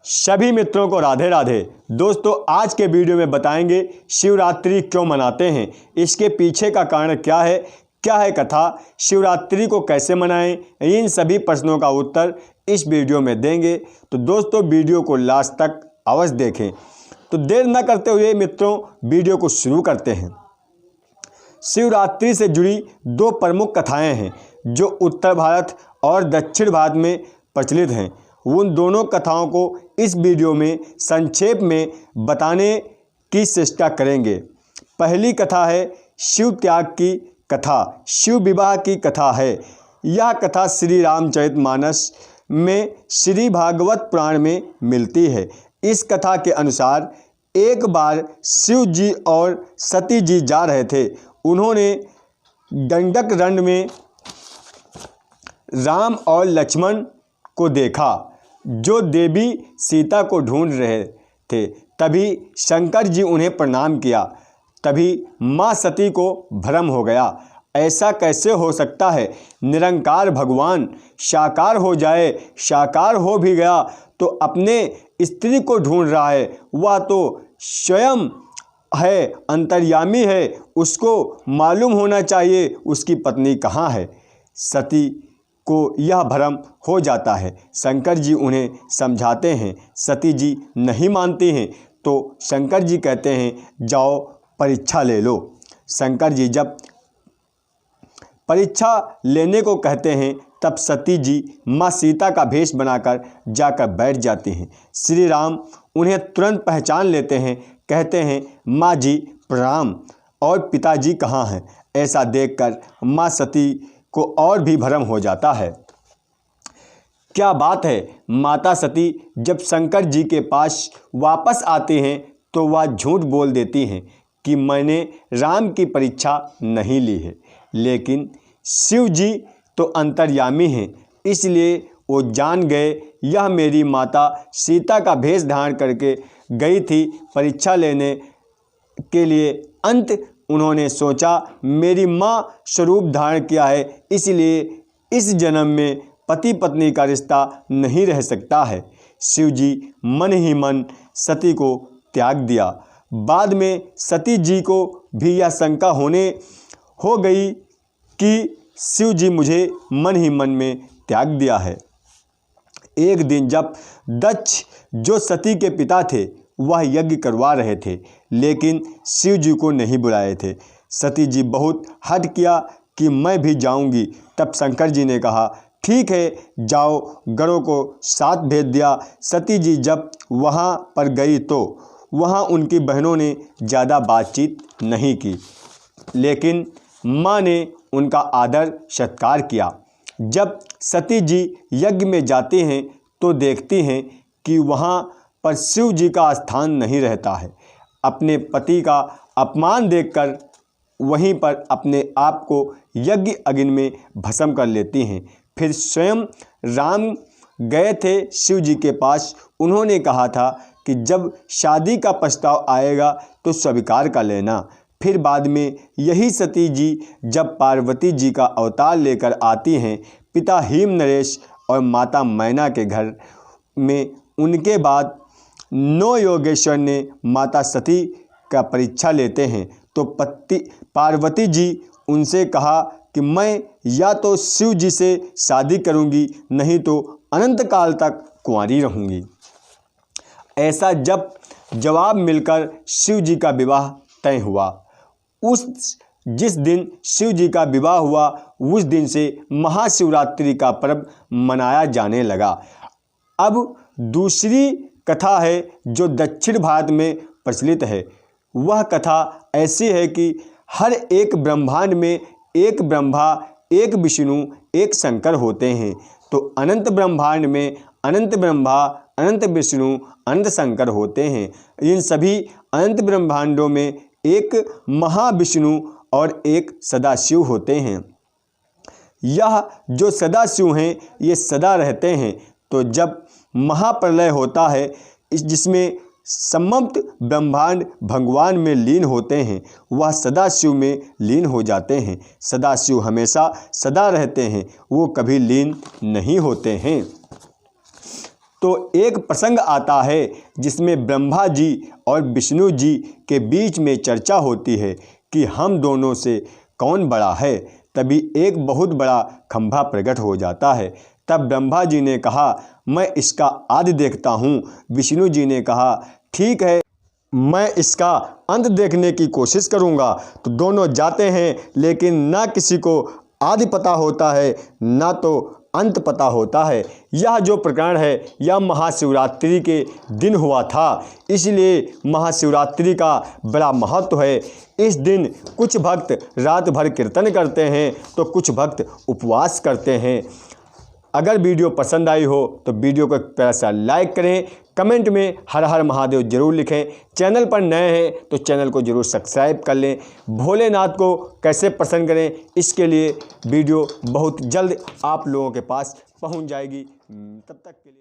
सभी मित्रों को राधे राधे। दोस्तों, आज के वीडियो में बताएंगे शिवरात्रि क्यों मनाते हैं, इसके पीछे का कारण क्या है कथा, शिवरात्रि को कैसे मनाएं, इन सभी प्रश्नों का उत्तर इस वीडियो में देंगे। तो दोस्तों, वीडियो को लास्ट तक अवश्य देखें। तो देर न करते हुए मित्रों, वीडियो को शुरू करते हैं। शिवरात्रि से जुड़ी दो प्रमुख कथाएं हैं जो उत्तर भारत और दक्षिण भारत में प्रचलित हैं। उन दोनों कथाओं को इस वीडियो में संक्षेप में बताने की चेष्टा करेंगे। पहली कथा है शिव त्याग की कथा, शिव विवाह की कथा है। यह कथा श्री रामचरितमानस में श्री भागवत पुराण में मिलती है। इस कथा के अनुसार एक बार शिव जी और सती जी जा रहे थे। उन्होंने गंडक रंड में राम और लक्ष्मण को देखा जो देवी सीता को ढूंढ रहे थे। तभी शंकर जी उन्हें प्रणाम किया। तभी माँ सती को भ्रम हो गया, ऐसा कैसे हो सकता है, निरंकार भगवान साकार हो जाए, साकार हो भी गया तो अपने स्त्री को ढूंढ रहा है, वह तो स्वयं है, अंतर्यामी है, उसको मालूम होना चाहिए उसकी पत्नी कहाँ है। सती को यह भ्रम हो जाता है। शंकर जी उन्हें समझाते हैं, सती जी नहीं मानती हैं। तो शंकर जी कहते हैं जाओ परीक्षा ले लो। शंकर जी जब परीक्षा लेने को कहते हैं तब सती जी माँ सीता का भेष बनाकर जाकर बैठ जाती हैं। श्री राम उन्हें तुरंत पहचान लेते हैं, कहते हैं माँ जी प्रणाम, और पिताजी कहाँ हैं। ऐसा देखकर माँ सती को और भी भ्रम हो जाता है। क्या बात है, माता सती जब शंकर जी के पास वापस आती हैं तो वह झूठ बोल देती हैं कि मैंने राम की परीक्षा नहीं ली है। लेकिन शिव जी तो अंतर्यामी हैं, इसलिए वो जान गए यह मेरी माता सीता का भेष धारण करके गई थी परीक्षा लेने के लिए। अंत उन्होंने सोचा मेरी माँ स्वरूप धारण किया है, इसलिए इस जन्म में पति पत्नी का रिश्ता नहीं रह सकता है। शिव जी मन ही मन सती को त्याग दिया। बाद में सती जी को भी यह शंका हो गई कि शिव जी मुझे मन ही मन में त्याग दिया है। एक दिन जब दक्ष जो सती के पिता थे वह यज्ञ करवा रहे थे, लेकिन शिव जी को नहीं बुलाए थे। सती जी बहुत हठ किया कि मैं भी जाऊंगी। तब शंकर जी ने कहा ठीक है जाओ, गणों को साथ भेज दिया। सती जी जब वहां पर गई तो वहां उनकी बहनों ने ज़्यादा बातचीत नहीं की, लेकिन माँ ने उनका आदर सत्कार किया। जब सती जी यज्ञ में जाती हैं तो देखती हैं कि वहाँ पर शिव जी का स्थान नहीं रहता है। अपने पति का अपमान देखकर वहीं पर अपने आप को यज्ञ अग्नि में भस्म कर लेती हैं। फिर स्वयं राम गए थे शिव जी के पास। उन्होंने कहा था कि जब शादी का प्रस्ताव आएगा तो स्वीकार कर लेना। फिर बाद में यही सती जी जब पार्वती जी का अवतार लेकर आती हैं पिता हिम नरेश और माता मैना के घर में, उनके बाद 9 योगेश्वर ने माता सती का परीक्षा लेते हैं तो पार्वती जी उनसे कहा कि मैं या तो शिव जी से शादी करूंगी, नहीं तो अनंत काल तक कुंवारी रहूंगी। ऐसा जब जवाब मिलकर शिव जी का विवाह तय हुआ। जिस दिन शिव जी का विवाह हुआ उस दिन से महाशिवरात्रि का पर्व मनाया जाने लगा। अब दूसरी कथा है जो दक्षिण भारत में प्रचलित है। वह कथा ऐसी है कि हर एक ब्रह्मांड में एक ब्रह्मा, एक विष्णु, एक शंकर होते हैं। तो अनंत ब्रह्मांड में अनंत ब्रह्मा, अनंत विष्णु, अनंत शंकर होते हैं। इन सभी अनंत ब्रह्मांडों में एक महाविष्णु और एक सदाशिव होते हैं। यह जो सदाशिव हैं ये सदा रहते हैं। तो जब महाप्रलय होता है जिसमें समस्त ब्रह्मांड भगवान में लीन होते हैं, वह सदाशिव में लीन हो जाते हैं। सदाशिव हमेशा सदा रहते हैं, वो कभी लीन नहीं होते हैं। तो एक प्रसंग आता है जिसमें ब्रह्मा जी और विष्णु जी के बीच में चर्चा होती है कि हम दोनों से कौन बड़ा है। तभी एक बहुत बड़ा खंभा प्रकट हो जाता है। तब ब्रह्मा जी ने कहा, मैं इसका आदि देखता हूँ। विष्णु जी ने कहा, ठीक है, मैं इसका अंत देखने की कोशिश करूँगा। तो दोनों जाते हैं, लेकिन ना किसी को आदि पता होता है ना तो अंत पता होता है। यह जो प्रकरण है यह महाशिवरात्रि के दिन हुआ था, इसलिए महाशिवरात्रि का बड़ा महत्व है। इस दिन कुछ भक्त रात भर कीर्तन करते हैं तो कुछ भक्त उपवास करते हैं। अगर वीडियो पसंद आई हो तो वीडियो को प्यारा सा लाइक करें, कमेंट में हर हर महादेव जरूर लिखें। चैनल पर नए हैं तो चैनल को जरूर सब्सक्राइब कर लें। भोलेनाथ को कैसे प्रसन्न करें इसके लिए वीडियो बहुत जल्द आप लोगों के पास पहुंच जाएगी। तब तक के लिए